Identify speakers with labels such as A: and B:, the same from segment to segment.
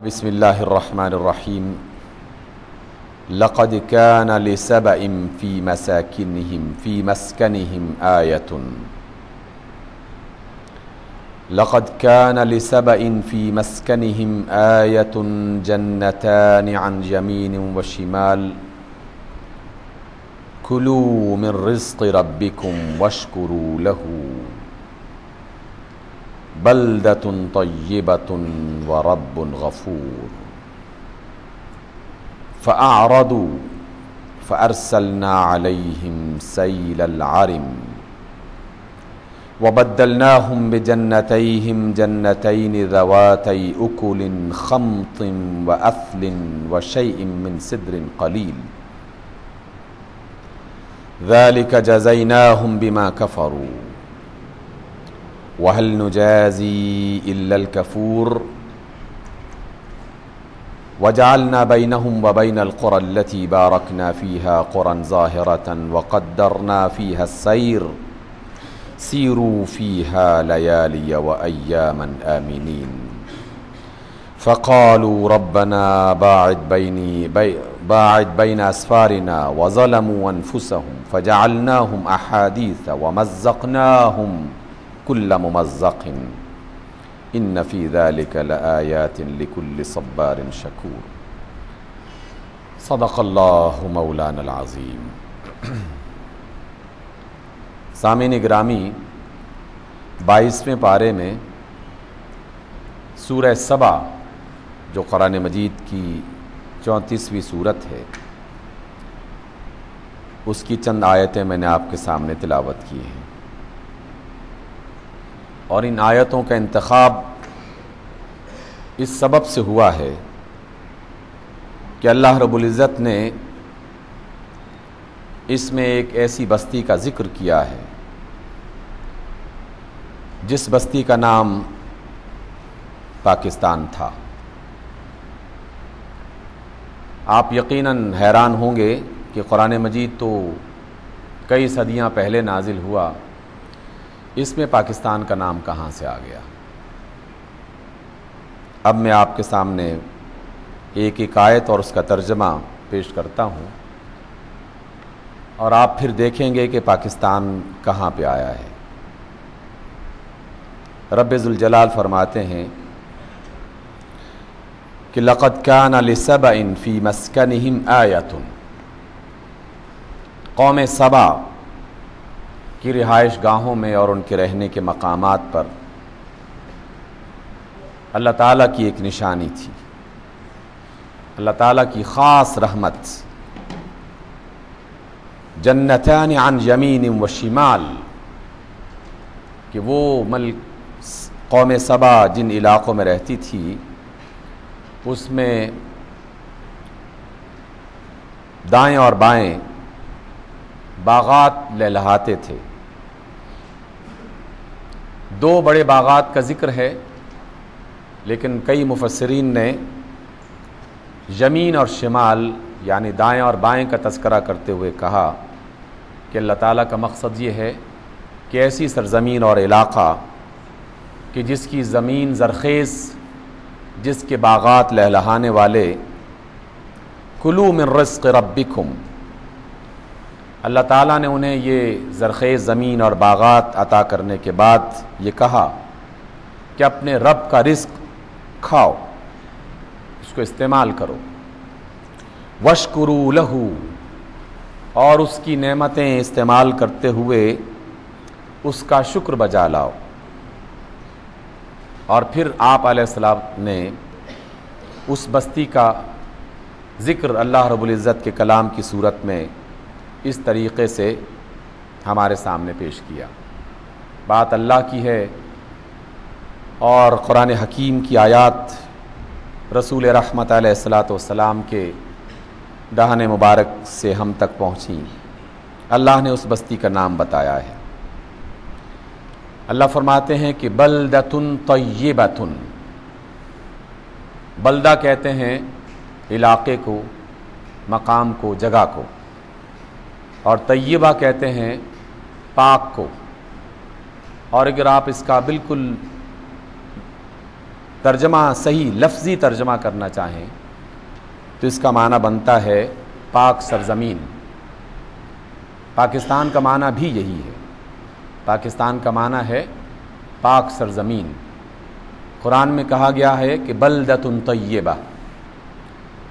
A: بسم الله الرحمن الرحيم. لقد كان لسبإ في مسكنهم آية. لقد كان لسبإ في مسكنهم آية جنتان عن يمين وشمال كلوا من رزق ربكم واشكروا له بلدة طيبة ورب غفور. فأعرضوا فأرسلنا عليهم سيل العرم وبدلناهم بجنتيهم جنتين ذواتي أكل خمط وأثل وشيء من سدر قليل ذلك جزيناهم بما كفروا وهل نجازي إلا الكفور. وجعلنا بينهم وبين القرى التي باركنا فيها قرى ظاهرة وقدرنا فيها السير سيروا فيها ليالي وأياما آمنين. فقالوا ربنا باعد بين أسفارنا وظلموا أنفسهم فجعلناهم أحاديث ومزقناهم كل ممزق إن في ذلك لآيات لكل صبار شكور. صدق اللہ مولانا العظیم. سامعین گرامی، 22ویں پارے میں سورہ سبا جو قرآن مجید کی 34ویں سورت ہے، اس کی چند آیتیں میں نے آپ کے سامنے تلاوت کی ہیں، اور ان آیتوں کا انتخاب اس سبب سے ہوا ہے کہ اللہ رب العزت نے اس میں ایک ایسی بستی کا ذکر کیا ہے جس بستی کا نام پاکستان تھا. آپ یقیناً حیران ہوں گے کہ قرآن مجید تو کئی صدیاں پہلے نازل ہوا، اس میں پاکستان کا نام کہاں سے آ گیا. اب میں آپ کے سامنے ایک ایک آیت اور اس کا ترجمہ پیش کرتا ہوں، اور آپ پھر دیکھیں گے کہ پاکستان کہاں پہ آیا ہے. رب ذوالجلال فرماتے ہیں کہ لقد كان لسبإ في مسكنهم آية. قوم سبا کی رہائش گاہوں میں اور ان کے رہنے کے مقامات پر اللہ تعالیٰ کی ایک نشانی تھی، اللہ تعالیٰ کی خاص رحمت. جنتان عن یمین و شمال، کہ وہ قوم سبا جن علاقوں میں رہتی تھی اس میں دائیں اور بائیں باغات لہلہاتے تھے. دو بڑے باغات کا ذکر ہے، لیکن کئی مفسرین نے یمین اور شمال یعنی دائیں اور بائیں کا تذکرہ کرتے ہوئے کہا کہ اللہ تعالیٰ کا مقصد یہ ہے کہ ایسی سرزمین اور علاقہ کہ جس کی زمین زرخیز، جس کے باغات لہلہانے والے، کلوا من رزق ربکم، اللہ تعالیٰ نے انہیں یہ زرخیز زمین اور باغات عطا کرنے کے بعد یہ کہا کہ اپنے رب کا رزق کھاؤ، اس کو استعمال کرو. واشکروا لہ، اور اس کی نعمتیں استعمال کرتے ہوئے اس کا شکر بجا لاؤ. اور پھر آپ علیہ السلام نے اس بستی کا ذکر اللہ رب العزت کے کلام کی صورت میں اس طریقے سے ہمارے سامنے پیش کیا. بات اللہ کی ہے، اور قرآن حکیم کی آیات رسول رحمت علیہ الصلاۃ والسلام کے دہن مبارک سے ہم تک پہنچیں. اللہ نے اس بستی کا نام بتایا ہے. اللہ فرماتے ہیں کہ بلدۃ طیبۃ. بلدہ کہتے ہیں علاقے کو، مقام کو، جگہ کو، اور طیبہ کہتے ہیں پاک کو. اور اگر آپ اس کا بالکل ترجمہ صحیح لفظی ترجمہ کرنا چاہیں تو اس کا معنی بنتا ہے پاک سرزمین۔ پاکستان کا معنی بھی یہی ہے، پاکستان کا معنی ہے پاک سرزمین۔ قرآن میں کہا گیا ہے کہ بلدۃ طیبہ،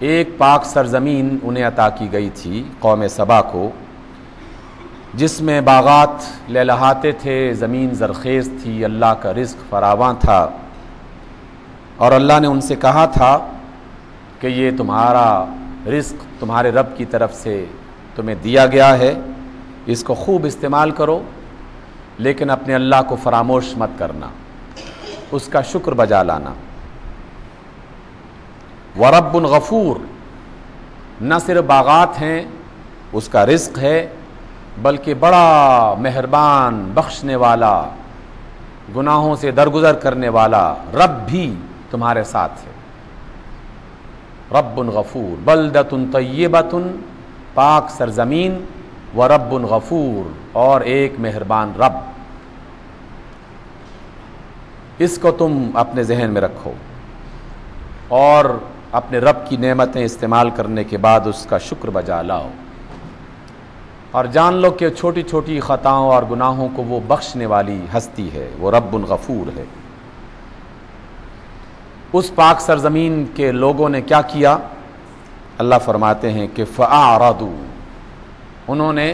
A: ایک پاک سرزمین انہیں عطا کی گئی تھی قوم سبا کو، جس میں باغات لہلہاتے تھے، زمین زرخیز تھی، اللہ کا رزق فراواں تھا، اور اللہ نے ان سے کہا تھا کہ یہ تمہارا رزق تمہارے رب کی طرف سے تمہیں دیا گیا ہے، اس کو خوب استعمال کرو، لیکن اپنے اللہ کو فراموش مت کرنا، اس کا شکر بجا لانا۔ ورب غفور، نہ صرف باغات ہیں، اس کا رزق ہے، بلکہ بڑا مہربان بخشنے والا، گناہوں سے درگزر کرنے والا رب بھی تمہارے ساتھ ہے۔ رب غفور، بلدۃ طیبۃ، پاک سرزمین، ورب غفور، اور ایک مہربان رب۔ اس کو تم اپنے ذہن میں رکھو اور اپنے رب کی نعمتیں استعمال کرنے کے بعد اس کا شکر بجا لاؤ، اور جان لو کہ چھوٹی چھوٹی خطاؤں اور گناہوں کو وہ بخشنے والی ہستی ہے، وہ رب غفور ہے۔ اس پاک سرزمین کے لوگوں نے کیا کیا؟ اللہ فرماتے ہیں کہ فَأَعْرَضُوا، انہوں نے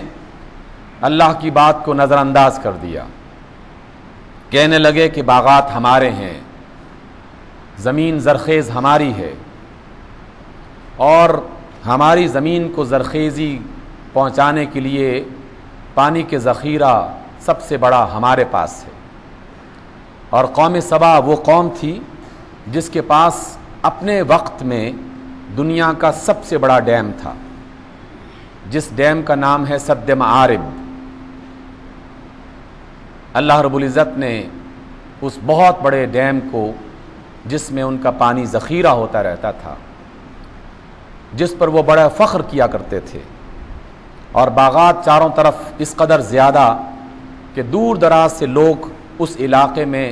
A: اللہ کی بات کو نظر انداز کر دیا، کہنے لگے کہ باغات ہمارے ہیں، زمین زرخیز ہماری ہے، اور ہماری زمین کو زرخیزی پہنچانے کے لیے پانی کے ذخیرہ سب سے بڑا ہمارے پاس ہے۔ اور قوم سبا وہ قوم تھی جس کے پاس اپنے وقت میں دنیا کا سب سے بڑا ڈیم تھا، جس ڈیم کا نام ہے سد معارب۔ اللہ رب العزت نے اس بہت بڑے ڈیم کو، جس میں ان کا پانی ذخیرہ ہوتا رہتا تھا، جس پر وہ بڑا فخر کیا کرتے تھے، اور باغات چاروں طرف اس قدر زیادہ کہ دور دراز سے لوگ اس علاقے میں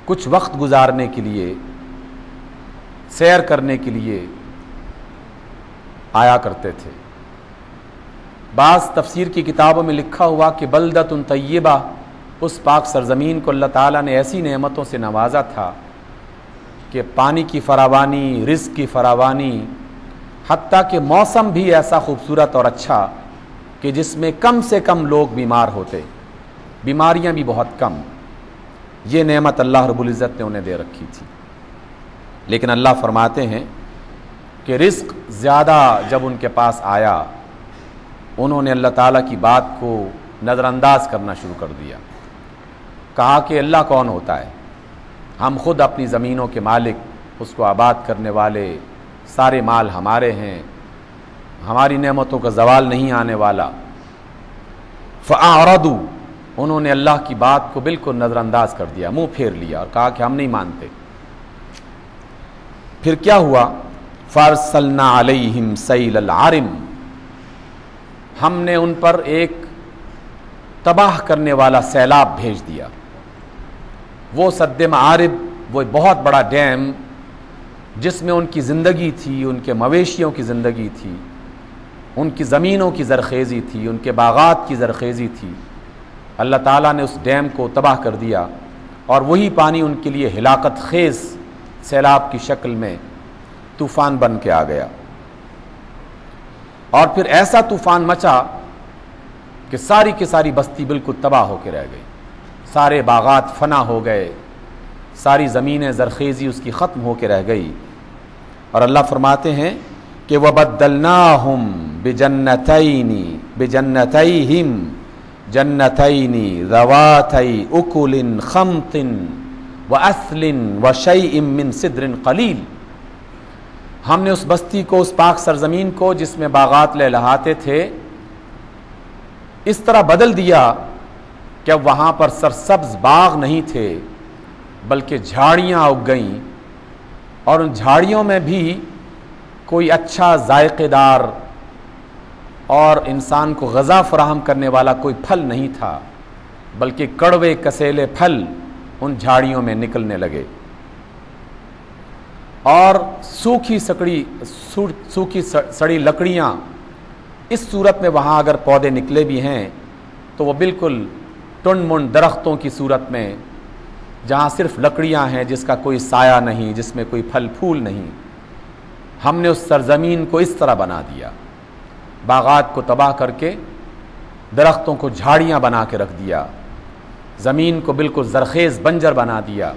A: کچھ وقت گزارنے کے لیے، سیر کرنے کے لیے آیا کرتے تھے۔ بعض تفسیر کی کتابوں میں لکھا ہوا کہ بلدۃ طیبہ، اس پاک سرزمین کو اللہ تعالیٰ نے ایسی نعمتوں سے نوازا تھا کہ پانی کی فراوانی، رزق کی فراوانی، حتیٰ کہ موسم بھی ایسا خوبصورت اور اچھا کہ جس میں کم سے کم لوگ بیمار ہوتے، بیماریاں بھی بہت کم۔ یہ نعمت اللہ رب العزت نے انہیں دے رکھی تھی، لیکن اللہ فرماتے ہیں کہ رزق زیادہ جب ان کے پاس آیا، انہوں نے اللہ تعالیٰ کی بات کو نظر انداز کرنا شروع کر دیا۔ کہا کہ اللہ کون ہوتا ہے؟ ہم خود اپنی زمینوں کے مالک، اس کو آباد کرنے والے، سارے مال ہمارے ہیں، ہماری نعمتوں کا زوال نہیں آنے والا۔ فَأَعْرَضُوا، انہوں نے اللہ کی بات کو بالکل نظر انداز کر دیا، منہ پھیر لیا، اور کہا کہ ہم نہیں مانتے۔ پھر کیا ہوا؟ فَأَرْسَلْنَا عَلَيْهِمْ سَيْلَ الْعَرِمِ، ہم نے ان پر ایک تباہ کرنے والا سیلاب بھیج دیا۔ وہ سد معارب، وہ بہت بڑا ڈیم جس میں ان کی زندگی تھی، ان کے مویشیوں کی زندگی تھی، ان کی زمینوں کی زرخیزی تھی، ان کے باغات کی زرخیزی تھی، اللہ تعالیٰ نے اس ڈیم کو تباہ کر دیا، اور وہی پانی ان کے لیے ہلاکت خیز سیلاب کی شکل میں طوفان بن کے آ گیا۔ اور پھر ایسا طوفان مچا کہ ساری کی ساری بستی بالکل تباہ ہو کے رہ گئی، سارے باغات فنا ہو گئے، ساری زمینیں زرخیزی اس کی ختم ہو کے رہ گئی۔ اور اللہ فرماتے ہیں کہ وَبَدَّلْنَاهُمْ بِجَنَّتَيْهِمْ جَنَّتَيْنِ ذَوَاتَيْ أُكُلٍ خَمْطٍ وَأَثْلٍ وَشَيْءٍ مِّن سِدْرٍ قَلِيلٍ، ہم نے اس بستی کو، اس پاک سرزمین کو جس میں باغات لہلہاتے تھے، اس طرح بدل دیا کہ اب وہاں پر سرسبز باغ نہیں تھے، بلکہ جھاڑیاں اگ گئیں، اور ان جھاڑیوں میں بھی کوئی اچھا ذائقے دار اور انسان کو غذا فراہم کرنے والا کوئی پھل نہیں تھا، بلکہ کڑوے کسیلے پھل ان جھاڑیوں میں نکلنے لگے۔ اور سوکھی سڑی لکڑیاں اس صورت میں وہاں اگر پودے نکلے بھی ہیں تو وہ بالکل ٹنڈ منڈ درختوں کی صورت میں، جہاں صرف لکڑیاں ہیں، جس کا کوئی سایہ نہیں، جس میں کوئی پھل پھول نہیں۔ ہم نے اس سرزمین کو اس طرح بنا دیا، باغات کو تباہ کر کے درختوں کو جھاڑیاں بنا کے رکھ دیا، زمین کو بالکل زرخیز بنجر بنا دیا۔